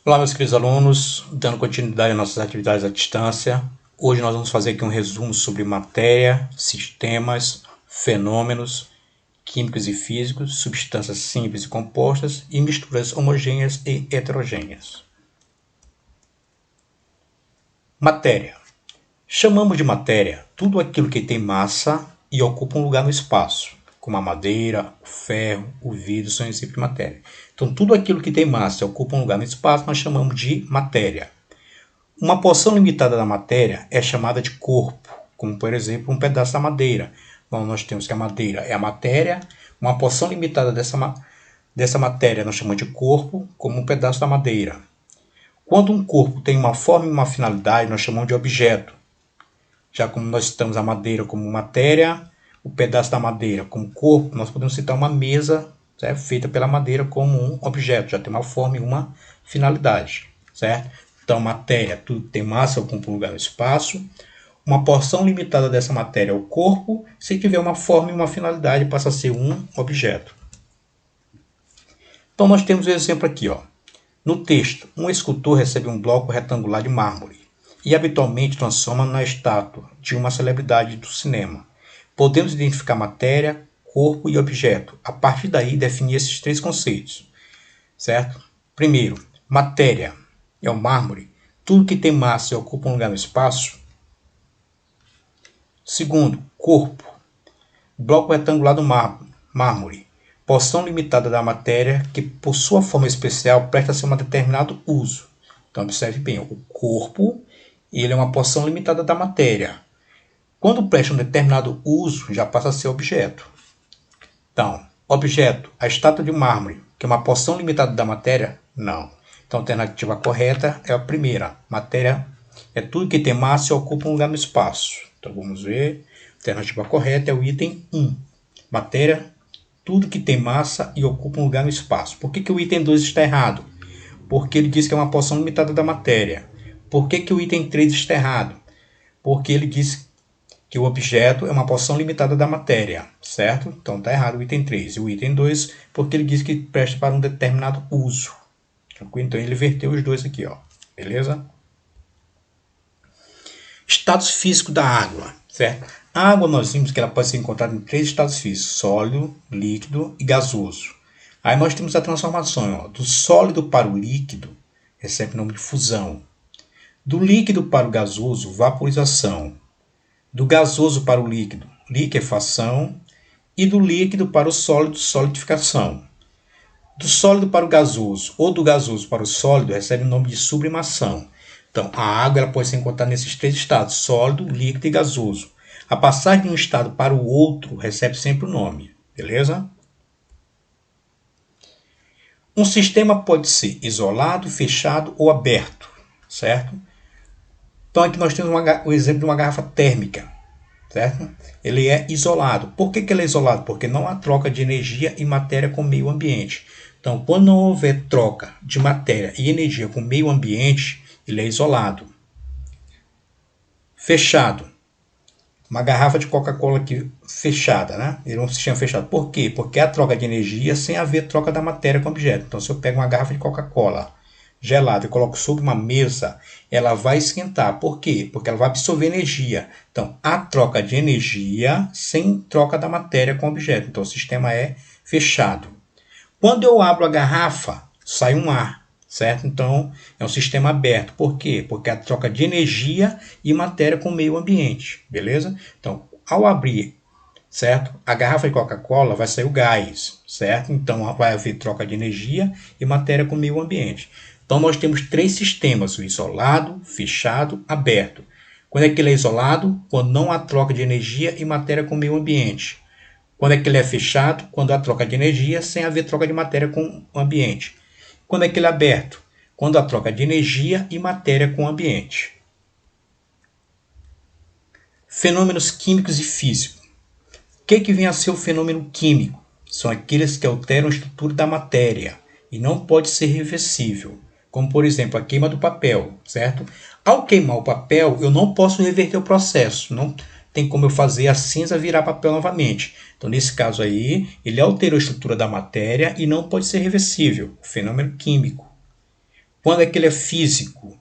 Olá, meus queridos alunos, dando continuidade às nossas atividades à distância. Hoje nós vamos fazer aqui um resumo sobre matéria, sistemas, fenômenos químicos e físicos, substâncias simples e compostas e misturas homogêneas e heterogêneas. Matéria. Chamamos de matéria tudo aquilo que tem massa e ocupa um lugar no espaço, como a madeira, o ferro, o vidro são exemplos de matéria. Então, tudo aquilo que tem massa e ocupa um lugar no espaço, nós chamamos de matéria. Uma porção limitada da matéria é chamada de corpo, como, por exemplo, um pedaço da madeira. Então, nós temos que a madeira é a matéria, uma porção limitada dessa matéria nós chamamos de corpo, como um pedaço da madeira. Quando um corpo tem uma forma e uma finalidade, nós chamamos de objeto. Já como nós citamos a madeira como matéria, o pedaço da madeira como corpo, nós podemos citar uma mesa, certo? Feita pela madeira como um objeto, já tem uma forma e uma finalidade, certo? Então, matéria, tudo que tem massa ocupa um lugar no espaço. Uma porção limitada dessa matéria é o corpo. Se tiver uma forma e uma finalidade, passa a ser um objeto. Então, nós temos o exemplo aqui, ó. No texto, um escultor recebe um bloco retangular de mármore e habitualmente transforma na estátua de uma celebridade do cinema. Podemos identificar matéria, corpo e objeto. A partir daí, definir esses três conceitos, certo? Primeiro, matéria é o mármore, tudo que tem massa e ocupa um lugar no espaço. Segundo, corpo, bloco retangular do mármore, porção limitada da matéria que, por sua forma especial, presta-se a um determinado uso. Então, observe bem, o corpo ele é uma porção limitada da matéria. Quando presta um determinado uso, já passa a ser objeto. Então, objeto, a estátua de mármore, que é uma porção limitada da matéria? Não. Então, a alternativa correta é a primeira. Matéria é tudo que tem massa e ocupa um lugar no espaço. Então, vamos ver. A alternativa correta é o item 1. Matéria, tudo que tem massa e ocupa um lugar no espaço. Por que o item 2 está errado? Porque ele diz que é uma porção limitada da matéria. Por que o item 3 está errado? Porque ele diz que o objeto é uma porção limitada da matéria, certo? Então está errado o item 3. E o item 2, porque ele diz que presta para um determinado uso. Então ele inverteu os dois aqui, ó. Beleza? Estados físicos da água, certo? A água nós vimos que ela pode ser encontrada em três estados físicos: sólido, líquido e gasoso. Aí nós temos a transformação, ó, do sólido para o líquido, recebe o nome de fusão. Do líquido para o gasoso, vaporização. Do gasoso para o líquido, liquefação. E do líquido para o sólido, solidificação. Do sólido para o gasoso ou do gasoso para o sólido recebe o nome de sublimação. Então, a água ela pode ser encontrada nesses três estados: sólido, líquido e gasoso. A passagem de um estado para o outro recebe sempre o nome, beleza? Um sistema pode ser isolado, fechado ou aberto, certo? Então, aqui nós temos o exemplo de uma garrafa térmica, certo? Ele é isolado. Por que ele é isolado? Porque não há troca de energia e matéria com o meio ambiente. Então, quando não houver troca de matéria e energia com o meio ambiente, ele é isolado. Fechado. Uma garrafa de Coca-Cola aqui fechada, né? Ele é um sistema fechado. Por quê? Porque há troca de energia sem haver troca da matéria com o objeto. Então, se eu pego uma garrafa de Coca-Cola gelada e coloco sobre uma mesa, ela vai esquentar. Por quê? Porque ela vai absorver energia. Então, há troca de energia sem troca da matéria com o objeto. Então, o sistema é fechado. Quando eu abro a garrafa, sai um ar, certo? Então, é um sistema aberto. Por quê? Porque há troca de energia e matéria com o meio ambiente, beleza? Então, ao abrir, certo? A garrafa de Coca-Cola vai sair o gás, certo? Então, vai haver troca de energia e matéria com o meio ambiente. Então, nós temos três sistemas: o isolado, fechado, aberto. Quando é que ele é isolado? Quando não há troca de energia e matéria com o meio ambiente. Quando é que ele é fechado? Quando há troca de energia sem haver troca de matéria com o ambiente. Quando é que ele é aberto? Quando há troca de energia e matéria com o ambiente. Fenômenos químicos e físicos. O que vem a ser o fenômeno químico? São aqueles que alteram a estrutura da matéria e não pode ser reversível. Como, por exemplo, a queima do papel, certo? Ao queimar o papel, eu não posso reverter o processo. Não tem como eu fazer a cinza virar papel novamente. Então, nesse caso aí, ele alterou a estrutura da matéria e não pode ser reversível. Fenômeno químico. Quando é que ele é físico?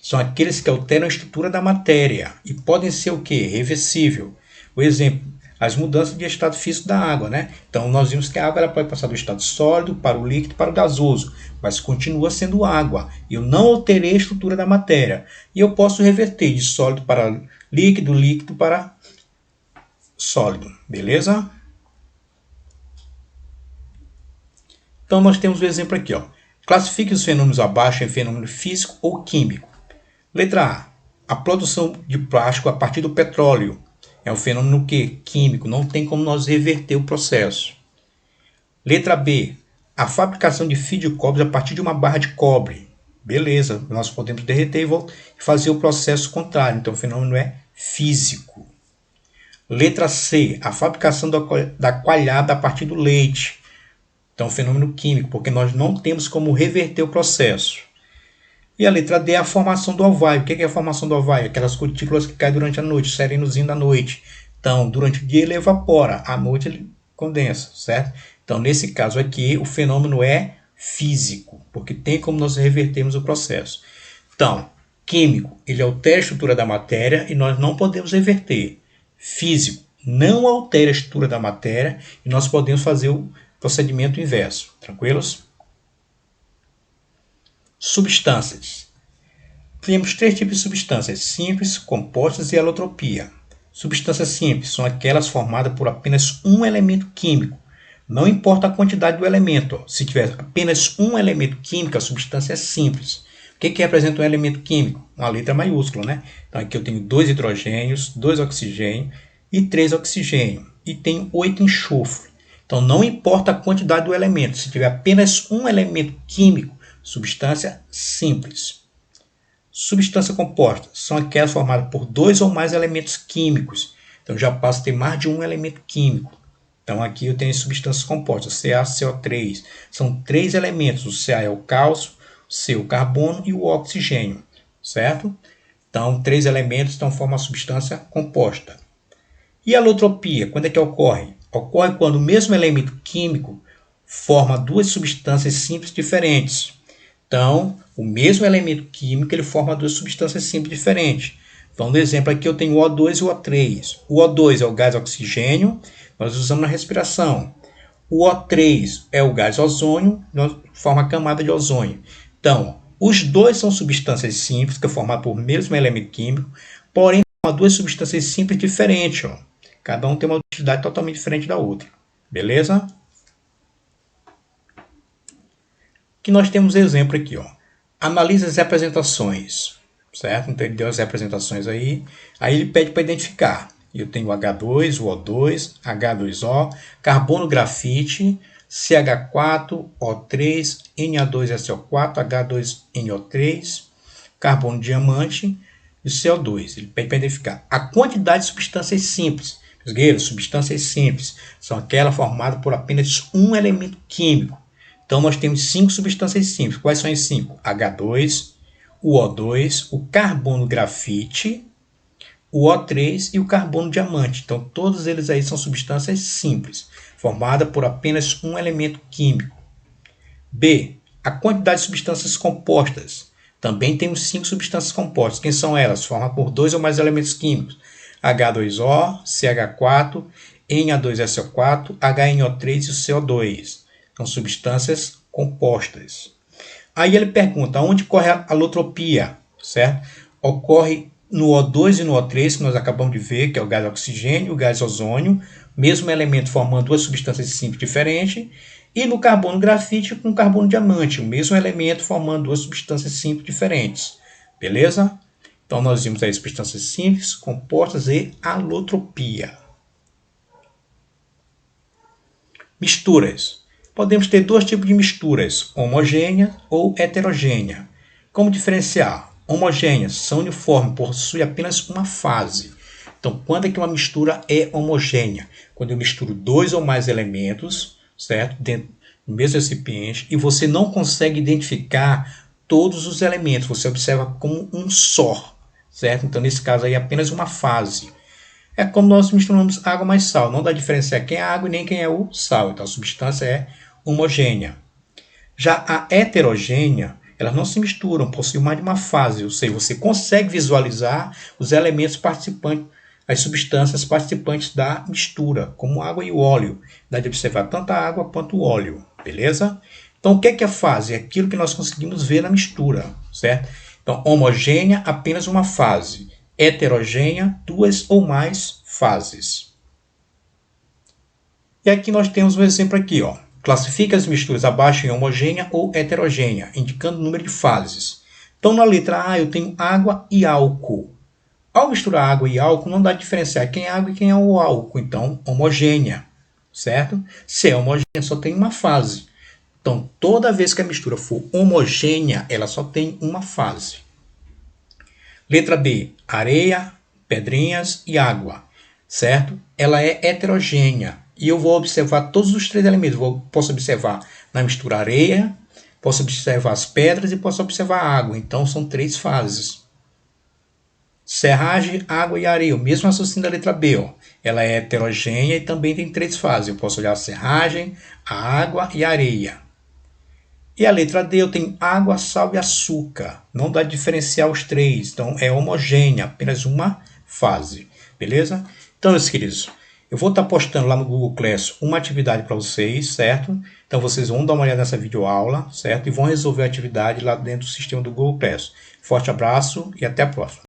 São aqueles que alteram a estrutura da matéria e podem ser o quê? Reversível. O exemplo, as mudanças de estado físico da água, né? Então nós vimos que a água ela pode passar do estado sólido para o líquido para o gasoso, mas continua sendo água. Eu não alterei a estrutura da matéria e eu posso reverter de sólido para líquido, líquido para sólido, beleza? Então nós temos o exemplo aqui, ó. Classifique os fenômenos abaixo em fenômeno físico ou químico. Letra A produção de plástico a partir do petróleo. É um fenômeno que? Químico, não tem como nós reverter o processo. Letra B, a fabricação de fio de cobre a partir de uma barra de cobre. Beleza, nós podemos derreter e fazer o processo contrário, então o fenômeno é físico. Letra C, a fabricação da coalhada a partir do leite. Então, fenômeno químico, porque nós não temos como reverter o processo. E a letra D é a formação do ovário. O que é a formação do ovário? Aquelas cutículas que caem durante a noite, o serenozinho da noite. Então, durante o dia ele evapora, à noite ele condensa, certo? Então, nesse caso aqui, o fenômeno é físico, porque tem como nós revertermos o processo. Então, químico, ele altera a estrutura da matéria e nós não podemos reverter. Físico, não altera a estrutura da matéria e nós podemos fazer o procedimento inverso. Tranquilos? Substâncias. Temos três tipos de substâncias: simples, compostas e alotropia. Substâncias simples são aquelas formadas por apenas um elemento químico. Não importa a quantidade do elemento. Se tiver apenas um elemento químico, a substância é simples. O que representa um elemento químico? Uma letra maiúscula, né? Então aqui eu tenho 2 hidrogênios, 2 oxigênios e 3 oxigênios. E tenho 8 enxofre. Então não importa a quantidade do elemento. Se tiver apenas um elemento químico, substância simples. Substância composta são aquelas formadas por 2 ou mais elementos químicos. Então já passo a ter mais de um elemento químico. Então aqui eu tenho substâncias compostas, Ca, CO3. São 3 elementos. O Ca é o cálcio, o C o carbono e o oxigênio, certo? Então 3 elementos então formam a substância composta. E a alotropia, quando é que ocorre? Ocorre quando o mesmo elemento químico forma 2 substâncias simples diferentes. Então, o mesmo elemento químico ele forma 2 substâncias simples diferentes. Então, no exemplo aqui eu tenho o O2 e o O3. O O2 é o gás oxigênio, nós usamos na respiração. O O3 é o gás ozônio, nós forma a camada de ozônio. Então, os dois são substâncias simples, que é formada por mesmo elemento químico, porém, são 2 substâncias simples diferentes. Ó. Cada um tem uma utilidade totalmente diferente da outra. Beleza? Que nós temos exemplo aqui, ó. Analise as representações, certo? Então ele deu as representações aí ele pede para identificar. Eu tenho H2, o O2, H2O, carbono grafite, CH4, O3, Na2SO4, H2NO3, carbono diamante e CO2. Ele pede para identificar a quantidade de substâncias simples. Substâncias simples são aquelas formadas por apenas um elemento químico. Então, nós temos 5 substâncias simples. Quais são as 5? H2, o O2, o carbono grafite, o O3 e o carbono diamante. Então, todos eles aí são substâncias simples, formadas por apenas um elemento químico. B. A quantidade de substâncias compostas. Também temos 5 substâncias compostas. Quem são elas? Formadas por 2 ou mais elementos químicos. H2O, CH4, Na2SO4, HNO3 e o CO2. São substâncias compostas. Aí ele pergunta, onde ocorre a alotropia? Certo? Ocorre no O2 e no O3, que nós acabamos de ver, que é o gás oxigênio e o gás ozônio, mesmo elemento formando 2 substâncias simples diferentes, e no carbono grafite com carbono diamante, o mesmo elemento formando 2 substâncias simples diferentes. Beleza? Então nós vimos aí substâncias simples, compostas e alotropia. Misturas. Podemos ter 2 tipos de misturas, homogênea ou heterogênea. Como diferenciar? Homogêneas são uniformes, possuem apenas uma fase. Então, quando é que uma mistura é homogênea? Quando eu misturo 2 ou mais elementos, certo? Dentro do mesmo recipiente, e você não consegue identificar todos os elementos, você observa como um só, certo? Então, nesse caso aí, é apenas uma fase. É como nós misturamos água mais sal, não dá diferenciar quem é a água e nem quem é o sal. Então, a substância é homogênea. Já a heterogênea elas não se misturam, possuem mais de uma fase, ou seja, você consegue visualizar os elementos participantes, as substâncias participantes da mistura, como a água e o óleo. Dá de observar tanto a água quanto o óleo, beleza? Então, o que é a fase? É aquilo que nós conseguimos ver na mistura, certo? Então, homogênea, apenas uma fase. Heterogênea, duas ou mais fases. E aqui nós temos um exemplo aqui, ó. Classifica as misturas abaixo em homogênea ou heterogênea, indicando o número de fases. Então, na letra A, eu tenho água e álcool. Ao misturar água e álcool, não dá de diferenciar quem é água e quem é o álcool. Então, homogênea, certo? Se é homogênea, só tem uma fase. Então, toda vez que a mistura for homogênea, ela só tem uma fase. Letra B, areia, pedrinhas e água, certo? Ela é heterogênea. E eu vou observar todos os três elementos. Posso observar na mistura areia, posso observar as pedras e posso observar a água. Então, são três fases. Serragem, água e areia. O mesmo raciocínio da letra B. Ó. Ela é heterogênea e também tem três fases. Eu posso olhar a serragem, a água e a areia. E a letra D eu tenho água, sal e açúcar. Não dá de diferenciar os três. Então é homogênea, apenas uma fase. Beleza? Então, meus queridos, eu vou estar postando lá no Google Class uma atividade para vocês, certo? Então vocês vão dar uma olhada nessa videoaula, certo? E vão resolver a atividade lá dentro do sistema do Google Class. Forte abraço e até a próxima.